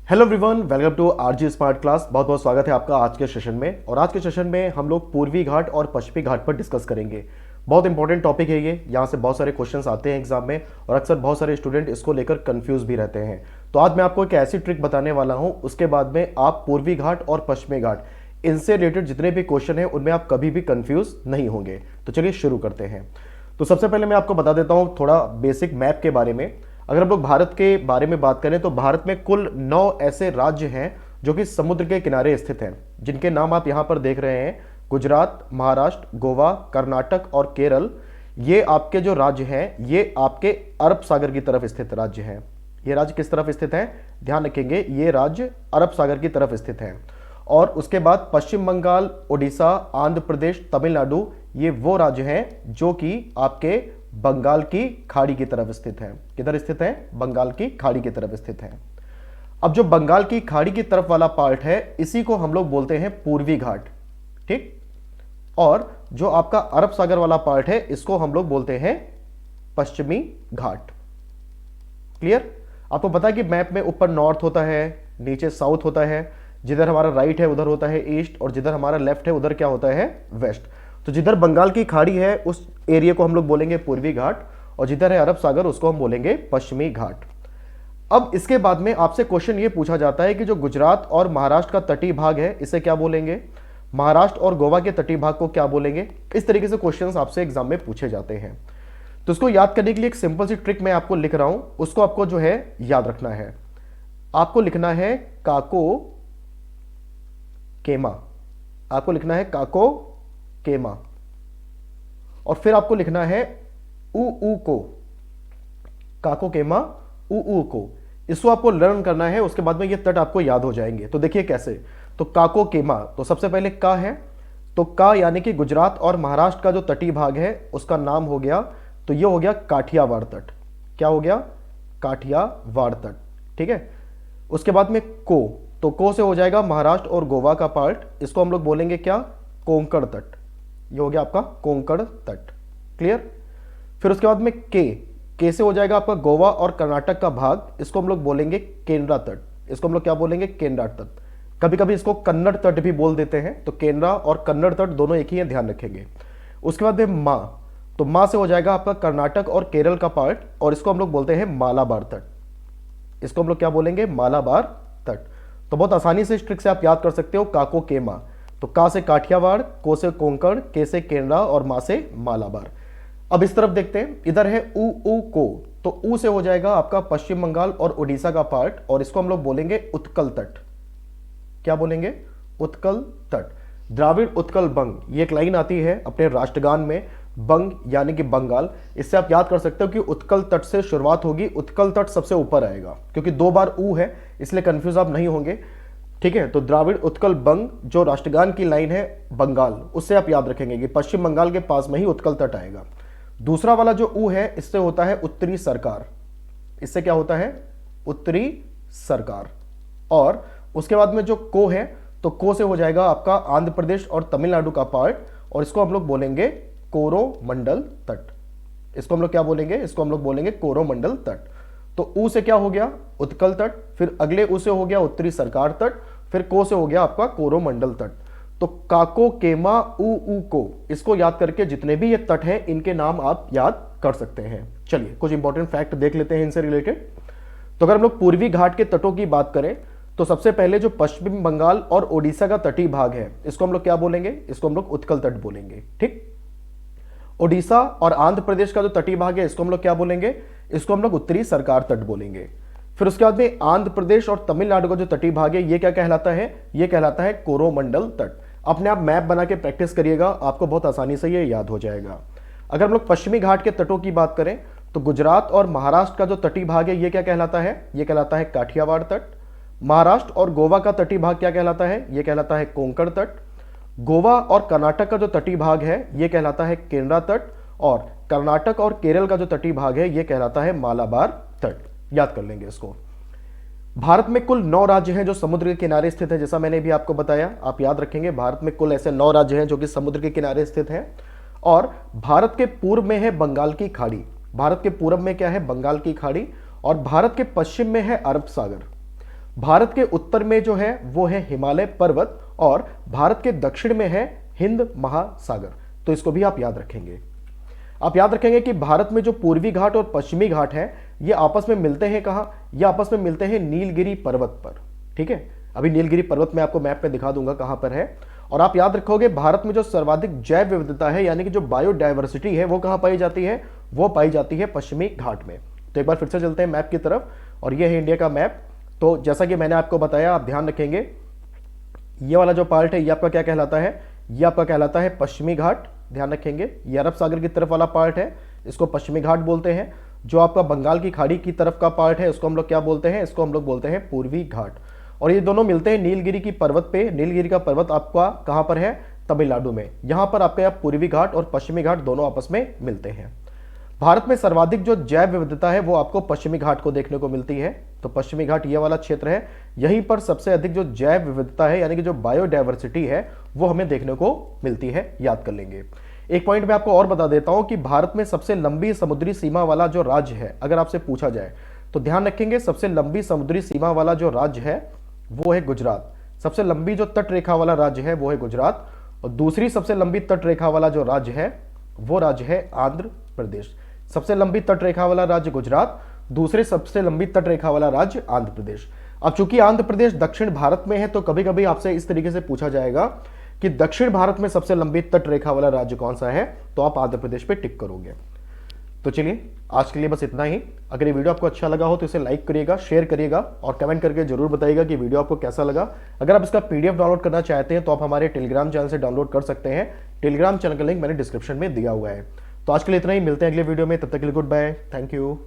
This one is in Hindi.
Hello everyone, welcome to RG smart class. बहुत बहुत स्वागत है आपका आज के सेशन में। और आज के सेशन में हम लोग पूर्वी घाट और पश्चिमी घाट पर डिस्कस करेंगे। बहुत इंपॉर्टेंट टॉपिक है ये, यहाँ से बहुत सारे क्वेश्चंस आते हैं एग्जाम में और अक्सर बहुत सारे स्टूडेंट इसको लेकर कंफ्यूज भी रहते हैं। तो आज मैं आपको एक ऐसी ट्रिक बताने वाला हूँ, उसके बाद में आप पूर्वी घाट और पश्चिमी घाट इनसे रिलेटेड जितने भी क्वेश्चन हैं उनमें आप कभी भी कंफ्यूज नहीं होंगे। तो चलिए शुरू करते हैं। तो सबसे पहले मैं आपको बता देता हूँ थोड़ा बेसिक मैप के बारे में। अगर हम लोग भारत के बारे में बात करें तो भारत में कुल 9 ऐसे राज्य हैं जो कि समुद्र के किनारे स्थित हैं, जिनके नाम आप यहां पर देख रहे हैं। गुजरात, महाराष्ट्र, गोवा, कर्नाटक और केरल। ये आपके जो राज्य हैं ये आपके अरब सागर की तरफ स्थित राज्य हैं। ये राज्य किस तरफ स्थित हैं, ध्यान रखेंगे, ये राज्य अरब सागर की तरफ स्थित हैं। और उसके बाद पश्चिम बंगाल, उड़ीसा, आंध्र प्रदेश, तमिलनाडु, ये वो राज्य हैं जो कि आपके बंगाल की खाड़ी की तरफ स्थित है। किधर स्थित है, बंगाल की खाड़ी की तरफ स्थित है। अब जो बंगाल की खाड़ी की तरफ वाला पार्ट है इसी को हम लोग बोलते हैं पूर्वी घाट, ठीक। और जो आपका अरब सागर वाला पार्ट है इसको हम लोग बोलते हैं पश्चिमी घाट। क्लियर। आपको पता है कि मैप में ऊपर नॉर्थ होता है, नीचे साउथ होता है, जिधर हमारा राइट है उधर होता है ईस्ट, और जिधर हमारा लेफ्ट है उधर क्या होता है, वेस्ट। तो जिधर बंगाल की खाड़ी है उस एरिया को हम लोग बोलेंगे पूर्वी घाट, और जिधर है अरब सागर उसको हम बोलेंगे पश्चिमी घाट। अब इसके बाद में आपसे क्वेश्चन ये पूछा जाता है कि जो गुजरात और महाराष्ट्र का तटीय भाग है इसे क्या बोलेंगे, महाराष्ट्र और गोवा के तटीय भाग को क्या बोलेंगे। इस तरीके से क्वेश्चंस आपसे एग्जाम में पूछे जाते हैं। तो इसको याद करने के लिए एक सिंपल सी ट्रिक मैं आपको लिख रहा हूं, उसको आपको जो है याद रखना है। आपको लिखना है काको केमा, आपको लिखना है काको केमा, और फिर आपको लिखना है ऊ को, काको केमा ऊ को। इसको आपको लर्न करना है, उसके बाद में ये तट आपको याद हो जाएंगे। तो देखिए कैसे। तो काको केमा, तो सबसे पहले का है, तो का यानी कि गुजरात और महाराष्ट्र का जो तटीय भाग है उसका नाम हो गया, तो ये हो गया काठियावाड़ तट। क्या हो गया, काठियावाड़ तट, ठीक है। उसके बाद में को, तो को से हो जाएगा महाराष्ट्र और गोवा का पार्ट, इसको हम लोग बोलेंगे क्या, कोंकण तट। ये हो गया आपका कोंकण तट। क्लियर। फिर उसके बाद में के से हो जाएगा आपका गोवा और कर्नाटक का भाग, इसको हम लोग बोलेंगे केनरा तट। इसको हम लोग क्या बोलेंगे, केनरा तट। कभी कभी इसको कन्नड़ तट भी बोल देते हैं, तो केनरा और कन्नड़ तट दोनों एक ही है, ध्यान रखेंगे। उसके बाद में मा, तो मा से हो जाएगा आपका कर्नाटक और केरल का पार्ट, और इसको हम लोग बोलते हैं मालाबार तट। इसको हम लोग क्या बोलेंगे, मालाबार तट। तो बहुत आसानी से इस ट्रिक से आप याद कर सकते हो काको केमा। तो का से काठियावाड़, को से कोंकण, के से केनरा और मा से मालाबार। अब इस तरफ देखते हैं, इधर है ऊ को, तो ऊ से हो जाएगा आपका पश्चिम बंगाल और उड़ीसा का पार्ट, और इसको हम लोग बोलेंगे उत्कल तट। क्या बोलेंगे, उत्कल तट। द्राविड़ उत्कल बंग, ये एक लाइन आती है अपने राष्ट्रगान में, बंग यानी कि बंगाल। इससे आप याद कर सकते हो कि उत्कल तट से शुरुआत होगी, उत्कल तट सबसे ऊपर आएगा, क्योंकि 2 बार ऊ है इसलिए कंफ्यूज आप नहीं होंगे, ठीक है। तो द्राविड़ उत्कल बंग जो राष्ट्रगान की लाइन है बंगाल, उससे आप याद रखेंगे कि पश्चिम बंगाल के पास में ही उत्कल तट आएगा। दूसरा वाला जो ऊ है इससे होता है उत्तरी सरकार, इससे क्या होता है, उत्तरी सरकार। और उसके बाद में जो को है, तो को से हो जाएगा आपका आंध्र प्रदेश और तमिलनाडु का पार्ट, और इसको हम लोग बोलेंगे कोरोमंडल तट। इसको हम लोग क्या बोलेंगे, इसको हम लोग बोलेंगे कोरोमंडल तट। तो ऊ से क्या हो गया, उत्कल तट, फिर अगले ऊ से हो गया उत्तरी सरकार तट, फिर को से हो गया आपका कोरोमंडल तट। तो काको केमा ऊ को, इसको याद करके जितने भी ये तट हैं इनके नाम आप याद कर सकते हैं। चलिए कुछ इंपॉर्टेंट फैक्ट देख लेते हैं इनसे रिलेटेड। तो अगर हम लोग पूर्वी घाट के तटों की बात करें तो सबसे पहले जो पश्चिम बंगाल और ओडिशा का तटीय भाग है इसको हम लोग क्या बोलेंगे, इसको हम लोग उत्कल तट बोलेंगे, ठीक। ओडिशा और आंध्र प्रदेश का जो तटीय भाग है इसको हम लोग क्या बोलेंगे, इसको हम लोग उत्तरी सरकार तट बोलेंगे। फिर उसके बाद में आंध्र प्रदेश और तमिलनाडु का जो तटीय भाग है ये क्या कहलाता है, ये कहलाता है कोरोमंडल तट। अपने आप मैप बना के प्रैक्टिस करिएगा, आपको बहुत आसानी से ये याद हो जाएगा। अगर हम लोग पश्चिमी घाट के तटों की बात करें तो गुजरात और महाराष्ट्र का जो तटीय भाग है ये क्या कहलाता है, ये कहलाता है काठियावाड़ तट। महाराष्ट्र और गोवा का तटीय भाग क्या कहलाता है, ये कहलाता है कोंकण तट। गोवा और कर्नाटक का जो तटीय भाग है ये कहलाता है केनरा तट, और कर्नाटक और केरल का जो तटीय भाग है ये कहलाता है मालाबार तट। याद कर लेंगे इसको। भारत में कुल 9 राज्य हैं जो समुद्र के किनारे स्थित है, जैसा मैंने भी आपको बताया, आप याद रखेंगे भारत में कुल ऐसे 9 राज्य हैं जो कि समुद्र के किनारे स्थित हैं। और भारत के पूर्व में है बंगाल की खाड़ी, भारत के पूर्व में क्या है, बंगाल की खाड़ी, और भारत के पश्चिम में है अरब सागर। भारत के उत्तर में जो है वो है हिमालय पर्वत और भारत के दक्षिण में है हिंद महासागर। तो इसको भी आप याद रखेंगे। आप याद रखेंगे कि भारत में जो पूर्वी घाट और पश्चिमी घाट है ये आपस में मिलते हैं कहां? ये आपस में मिलते हैं नीलगिरी पर्वत पर। ठीक है, अभी नीलगिरी पर्वत मैं आपको मैप पे दिखा दूंगा कहां पर है। और आप याद रखोगे भारत में जो सर्वाधिक जैव विविधता है यानी कि जो बायोडायवर्सिटी है वो कहां पाई जाती है? वो पाई जाती है पश्चिमी घाट में। तो एक बार फिर से चलते हैं मैप की तरफ और ये है इंडिया का मैप। तो जैसा कि मैंने आपको बताया, आप ध्यान रखेंगे ये वाला जो पार्ट है ये आपका क्या कहलाता है? ये आपका कहलाता है पश्चिमी घाट। ध्यान रखेंगे ये अरब सागर की तरफ वाला पार्ट है, इसको पश्चिमी घाट बोलते हैं। जो आपका बंगाल की खाड़ी की तरफ का पार्ट है उसको हम लोग क्या बोलते हैं? इसको हम लोग बोलते हैं पूर्वी घाट। और ये दोनों मिलते हैं नीलगिरी की पर्वत पे। नीलगिरी का पर्वत आपका कहां पर है? तमिलनाडु में। यहां पर आपका यहाँ पूर्वी घाट और पश्चिमी घाट दोनों आपस में मिलते हैं। भारत में सर्वाधिक जो जैव विविधता है वो आपको पश्चिमी घाट को देखने को मिलती है। तो पश्चिमी घाट ये वाला क्षेत्र है, यहीं पर सबसे अधिक जो जैव विविधता है यानी कि जो बायोडायवर्सिटी है वो हमें देखने को मिलती है। याद कर लेंगे। एक पॉइंट मैं आपको और बता देता हूं कि भारत में सबसे लंबी समुद्री सीमा वाला जो राज्य है, अगर आपसे पूछा जाए तो ध्यान रखेंगे सबसे लंबी समुद्री सीमा वाला जो राज्य है वो है गुजरात। सबसे लंबी जो तट रेखा वाला राज्य है वो है गुजरात। और दूसरी सबसे लंबी तट रेखा वाला जो राज्य है वो राज्य है आंध्र प्रदेश। सबसे लंबी तट रेखा वाला राज्य गुजरात, दूसरे सबसे लंबी तट रेखा वाला राज्य आंध्र प्रदेश। अब चूंकि आंध्र प्रदेश दक्षिण भारत में है तो कभी कभी आपसे इस तरीके से पूछा जाएगा कि दक्षिण भारत में सबसे लंबी तट रेखा वाला राज्य कौन सा है, तो आप आंध्र प्रदेश पे टिक करोगे। तो चलिए आज के लिए बस इतना ही। अगर ये वीडियो आपको अच्छा लगा हो तो इसे लाइक करिएगा, शेयर करिएगा और कमेंट करके जरूर बताइएगा कि वीडियो आपको कैसा लगा। अगर आप इसका पीडीएफ डाउनलोड करना चाहते हैं तो आप हमारे टेलीग्राम चैनल से डाउनलोड कर सकते हैं। टेलीग्राम चैनल का लिंक मैंने डिस्क्रिप्शन में दिया हुआ है। तो आज के लिए इतना ही, मिलते हैं अगले वीडियो में, तब तक के लिए गुड बाय, थैंक यू।